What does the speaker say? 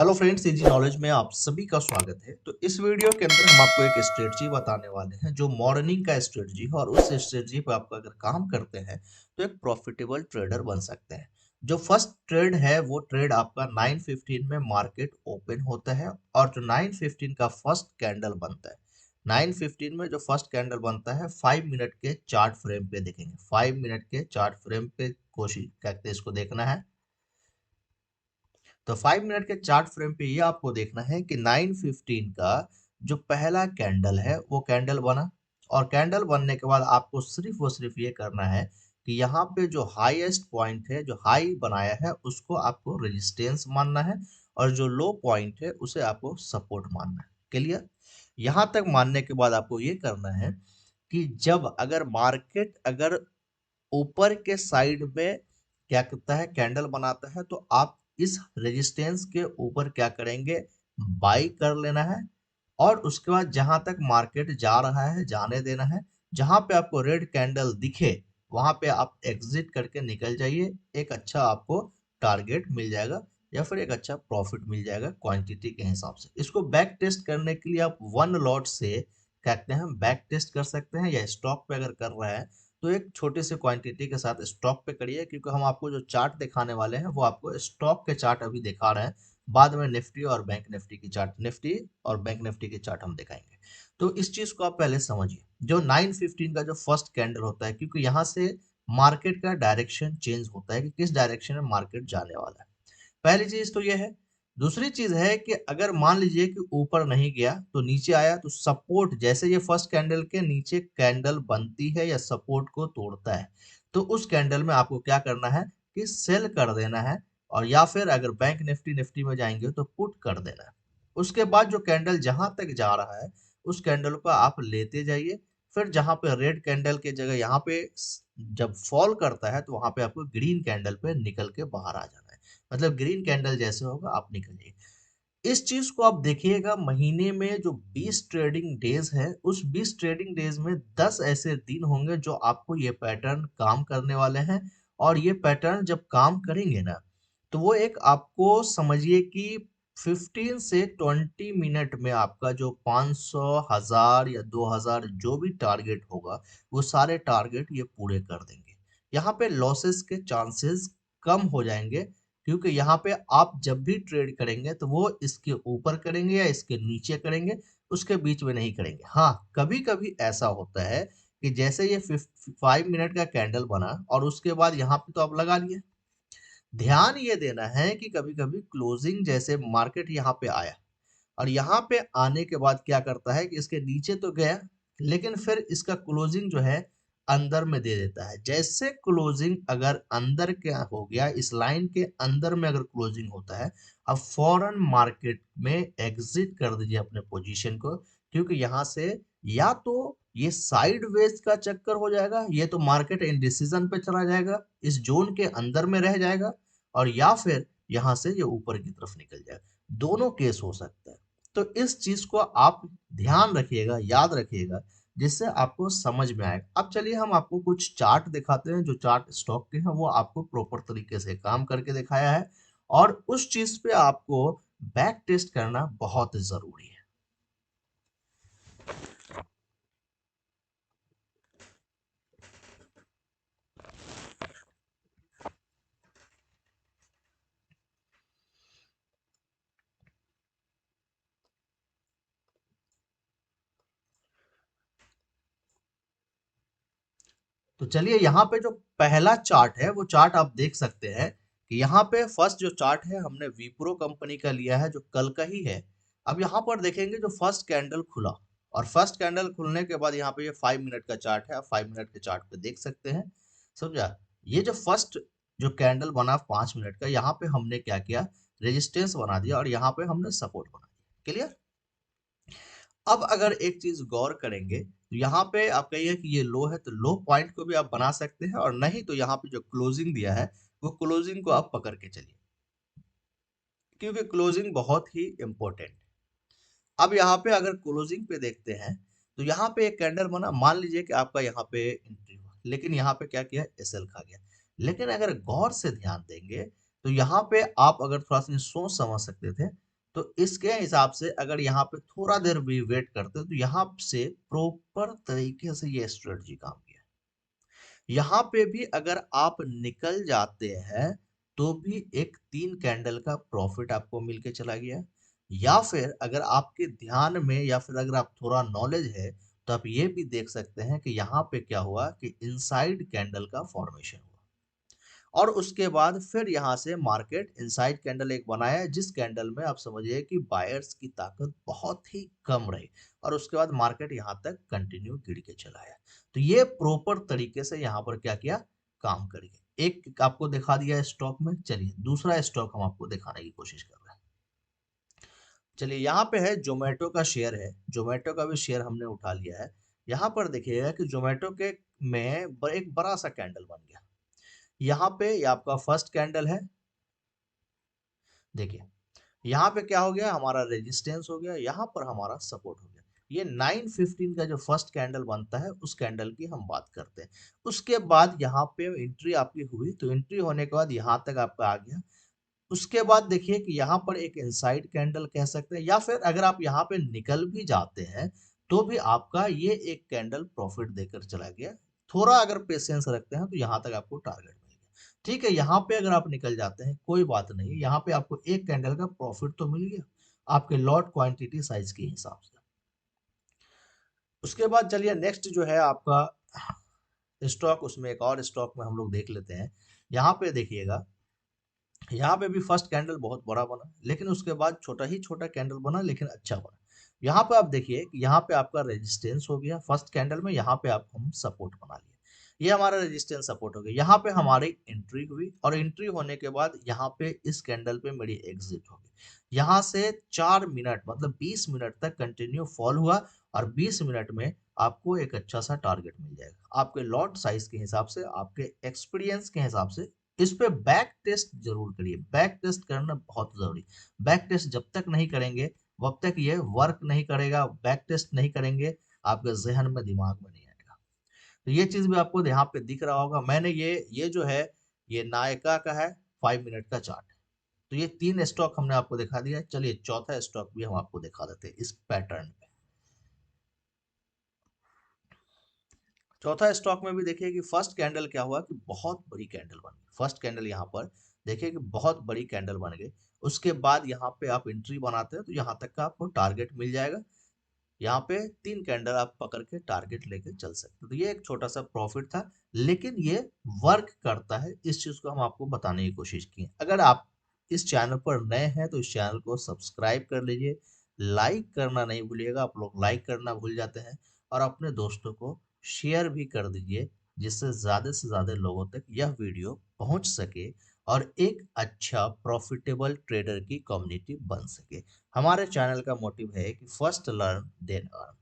Hello friends, easy knowledge में आप सभी का स्वागत है। तो इस वीडियो के अंदर हम आपको एक स्ट्रेटजी बताने वाले हैं जो मॉर्निंग का स्ट्रेटजी है, और उस स्ट्रेटजी पर आप अगर काम करते हैं तो एक प्रॉफिटेबल ट्रेडर बन सकते हैं। जो फर्स्ट ट्रेड है वो ट्रेड आपका 9:15 में मार्केट ओपन होता है, और जो 9:15 का फर्स्ट कैंडल बनता है, 9:15 में जो फर्स्ट कैंडल बनता है 5 मिनट के चार्ट फ्रेम पे देखेंगे। 5 मिनट के चार्ट फ्रेम पे कोशिश करते हैं इसको देखना है। तो 5 मिनट के चार्ट फ्रेम पे ये आपको देखना है कि 9:15 का जो पहला कैंडल है वो कैंडल बना, और कैंडल बनने के बाद आपको सिर्फ और सिर्फ ये करना है कि यहाँ पे जो हाईएस्ट पॉइंट है, जो हाई बनाया है, उसको आपको रेजिस्टेंस मानना है, और जो लो पॉइंट है उसे आपको सपोर्ट मानना है। क्लियर? यहाँ तक मानने के बाद आपको ये करना है कि जब अगर मार्केट अगर ऊपर के साइड में क्या करता है, कैंडल बनाता है, तो आप इस रेजिस्टेंस के ऊपर क्या करेंगे, बाई कर लेना है। और उसके बाद जहां तक मार्केट जा रहा है जाने देना है। जहां पे आपको रेड कैंडल दिखे वहां पे आप एग्जिट करके निकल जाइए। एक अच्छा आपको टारगेट मिल जाएगा, या फिर एक अच्छा प्रॉफिट मिल जाएगा क्वांटिटी के हिसाब से। इसको बैक टेस्ट करने के लिए आप वन लॉट से कहते हैं बैक टेस्ट कर सकते हैं, या स्टॉक पे अगर कर रहा है तो एक छोटे से क्वांटिटी के साथ स्टॉक पे करिए, क्योंकि हम आपको जो चार्ट दिखाने वाले हैं वो आपको स्टॉक के चार्ट अभी दिखा रहे हैं। बाद में निफ्टी और बैंक निफ्टी की चार्ट, निफ्टी और बैंक निफ्टी की चार्ट हम दिखाएंगे। तो इस चीज को आप पहले समझिए। जो 9:15 का जो फर्स्ट कैंडल होता है, क्योंकि यहाँ से मार्केट का डायरेक्शन चेंज होता है कि किस डायरेक्शन में मार्केट जाने वाला है। पहली चीज तो ये है। दूसरी चीज है कि अगर मान लीजिए कि ऊपर नहीं गया तो नीचे आया, तो सपोर्ट जैसे ये फर्स्ट कैंडल के नीचे कैंडल बनती है या सपोर्ट को तोड़ता है, तो उस कैंडल में आपको क्या करना है कि सेल कर देना है। और या फिर अगर बैंक निफ्टी निफ्टी में जाएंगे तो पुट कर देना है। उसके बाद जो कैंडल जहां तक जा रहा है उस कैंडल को आप लेते जाइए। फिर जहां पे रेड कैंडल की जगह यहाँ पे जब फॉल करता है तो वहां पे आपको ग्रीन कैंडल पे निकल के बाहर आ जाना है। मतलब ग्रीन कैंडल जैसे होगा आप निकलिए। इस चीज को आप देखिएगा, महीने में जो 20 ट्रेडिंग डेज है उस 20 ट्रेडिंग डेज में 10 ऐसे दिन होंगे जो आपको ये पैटर्न काम करने वाले हैं। और ये पैटर्न जब काम करेंगे ना, तो वो एक आपको समझिए कि 15 से 20 मिनट में आपका जो 500 1000 या 2000 जो भी टारगेट होगा वो सारे टारगेट ये पूरे कर देंगे। यहाँ पे लॉसेस के चांसेस कम हो जाएंगे, क्योंकि यहाँ पे आप जब भी ट्रेड करेंगे तो वो इसके ऊपर करेंगे या इसके नीचे करेंगे, उसके बीच में नहीं करेंगे। हाँ, कभी कभी ऐसा होता है कि जैसे ये 5 मिनट का कैंडल बना और उसके बाद यहाँ पे तो आप लगा लिए। ध्यान ये देना है कि कभी कभी क्लोजिंग जैसे मार्केट यहाँ पे आया, और यहाँ पे आने के बाद क्या करता है कि इसके नीचे तो गया, लेकिन फिर इसका क्लोजिंग जो है अंदर में दे देता है। जैसे क्लोजिंग अगर अंदर क्या हो गया, इस लाइन के अंदर में अगर क्लोजिंग होता है, अब फौरन मार्केट में एग्जिट कर दीजिए अपने पोजीशन को। क्योंकि यहाँ से या तो ये साइड वेज का चक्कर हो जाएगा, ये तो मार्केट इंडिसीजन पे चला जाएगा, इस जोन के अंदर में रह जाएगा, और या फिर यहाँ से ये ऊपर की तरफ निकल जाएगा। दोनों केस हो सकता है। तो इस चीज को आप ध्यान रखिएगा, याद रखिएगा, जिससे आपको समझ में आएगा। अब चलिए हम आपको कुछ चार्ट दिखाते हैं। जो चार्ट स्टॉक के हैं वो आपको प्रॉपर तरीके से काम करके दिखाया है, और उस चीज पे आपको बैक टेस्ट करना बहुत जरूरी है। तो चलिए यहाँ पे जो पहला चार्ट है वो चार्ट आप देख सकते हैं कि यहाँ पे फर्स्ट जो चार्ट है हमने विप्रो कंपनी का लिया है जो कल का ही है। अब यहाँ पर देखेंगे जो फर्स्ट कैंडल खुला, और फर्स्ट कैंडल खुलने के बाद यहाँ पे ये 5 मिनट का चार्ट है, आप 5 मिनट के चार्ट पे देख सकते हैं। समझा? ये जो फर्स्ट जो कैंडल बना 5 मिनट का, यहाँ पे हमने क्या किया, रेजिस्टेंस बना दिया, और यहाँ पे हमने सपोर्ट बना दिया। क्लियर? अब अगर एक चीज गौर करेंगे तो यहाँ पे आप कहिए कि ये लो है, तो लो पॉइंट को भी आप बना सकते हैं, और नहीं तो यहाँ पे जो क्लोजिंग दिया है वो क्लोजिंग को आप पकड़ के चलिए, क्योंकि क्लोजिंग बहुत ही इंपॉर्टेंट है। अब यहाँ पे अगर क्लोजिंग पे देखते हैं तो यहाँ पे एक कैंडल बना, मान लीजिए कि आपका यहाँ पे एंट्री हुआ, लेकिन यहाँ पे क्या किया, एसएल खा गया। लेकिन अगर गौर से ध्यान देंगे तो यहाँ पे आप अगर थोड़ा सा सोच समझ सकते थे, तो इसके हिसाब से अगर यहाँ पे थोड़ा देर भी वेट करते तो यहाँ से प्रॉपर तरीके से ये स्ट्रेटजी काम किया। यहाँ पे भी अगर आप निकल जाते हैं तो भी एक 3 कैंडल का प्रॉफिट आपको मिल के चला गया। या फिर अगर आपके ध्यान में या फिर अगर आप थोड़ा नॉलेज है तो आप ये भी देख सकते हैं कि यहाँ पे क्या हुआ कि इनसाइड कैंडल का फॉर्मेशन हुआ और उसके बाद फिर यहाँ से मार्केट इनसाइड कैंडल एक बनाया जिस कैंडल में आप समझिए कि बायर्स की ताकत बहुत ही कम रही और उसके बाद मार्केट यहाँ तक कंटिन्यू गिर के चला आया। तो ये प्रॉपर तरीके से यहाँ पर क्या किया, काम करिए। एक आपको दिखा दिया स्टॉक में, चलिए दूसरा स्टॉक हम आपको दिखाने की कोशिश कर रहे हैं। चलिए यहाँ पे है जोमेटो का शेयर है, जोमेटो का भी शेयर हमने उठा लिया है। यहाँ पर देखिएगा कि जोमेटो के में एक बड़ा सा कैंडल बन गया। यहाँ पे ये आपका फर्स्ट कैंडल है, देखिए यहाँ पे क्या हो गया, हमारा रेजिस्टेंस हो गया, यहाँ पर हमारा सपोर्ट हो गया। ये 9:15 का जो फर्स्ट कैंडल बनता है उस कैंडल की हम बात करते हैं। उसके बाद यहाँ पे एंट्री आपकी हुई, तो एंट्री होने के बाद यहाँ तक आपका आ गया। उसके बाद देखिए कि यहाँ पर एक इनसाइड कैंडल कह सकते हैं या फिर अगर आप यहाँ पे निकल भी जाते हैं तो भी आपका ये एक कैंडल प्रॉफिट देकर चला गया। थोड़ा अगर पेशेंस रखते हैं तो यहाँ तक आपको टारगेट मिल गया। ठीक है, यहाँ पे अगर आप निकल जाते हैं कोई बात नहीं, यहाँ पे आपको एक कैंडल का प्रॉफिट तो मिल गया आपके लॉट क्वांटिटी साइज के हिसाब से। उसके बाद चलिए नेक्स्ट जो है आपका स्टॉक, उसमें एक और स्टॉक में हम लोग देख लेते हैं। यहाँ पे देखिएगा, यहाँ पे भी फर्स्ट कैंडल बहुत बड़ा बना लेकिन उसके बाद छोटा ही छोटा कैंडल बना लेकिन अच्छा बना। यहाँ पे आप देखिए कि यहाँ पे आपका रेजिस्टेंस हो गया फर्स्ट कैंडल में, यहाँ पे आप हम सपोर्ट बना लिए, ये हमारा रेजिस्टेंस सपोर्ट हो गया। यहाँ पे हमारी एंट्री हुई और एंट्री होने के बाद यहाँ पे इस कैंडल पे मेरी एग्जिट हो गई। यहाँ से 4 मिनट मतलब 20 मिनट तक कंटिन्यू फॉल हुआ और 20 मिनट में आपको एक अच्छा सा टारगेट मिल जाएगा आपके लॉट साइज के हिसाब से, आपके एक्सपीरियंस के हिसाब से। इस पे बैक टेस्ट जरूर करिए, बैक टेस्ट करना बहुत जरूरी। बैक टेस्ट जब तक नहीं करेंगे तब तक ये वर्क नहीं करेगा। बैक टेस्ट नहीं करेंगे आपके जहन में दिमाग में नहीं आएगा। तो ये चीज भी आपको यहाँ पे दिख रहा होगा। मैंने ये जो है ये नायका का है 5 मिनट का चार्ट है। तो ये 3 स्टॉक हमने आपको दिखा दिया। चलिए चौथा स्टॉक भी हम आपको दिखा देते हैं इस पैटर्न पे। चौथा स्टॉक में भी देखिए कि फर्स्ट कैंडल क्या हुआ कि बहुत बड़ी कैंडल बन गई। फर्स्ट कैंडल यहाँ पर देखिए कि बहुत बड़ी कैंडल बन गई। उसके बाद यहाँ पे आप एंट्री बनाते हैं तो यहाँ तक का आपको टारगेट मिल जाएगा। यहाँ पे 3 कैंडल आप पकड़ के टारगेट लेके चल सकते हो। तो ये एक छोटा सा प्रॉफिट था लेकिन ये वर्क करता है, इस चीज को हम आपको बताने की कोशिश की। अगर आप इस चैनल पर नए हैं तो इस चैनल को सब्सक्राइब कर लीजिए, लाइक करना नहीं भूलिएगा। आप लोग लाइक करना भूल जाते हैं। और अपने दोस्तों को शेयर भी कर दीजिए जिससे से ज्यादा लोगों तक यह वीडियो पहुंच सके और एक अच्छा प्रॉफिटेबल ट्रेडर की कम्युनिटी बन सके। हमारे चैनल का मोटिव है कि फर्स्ट लर्न देन अर्न।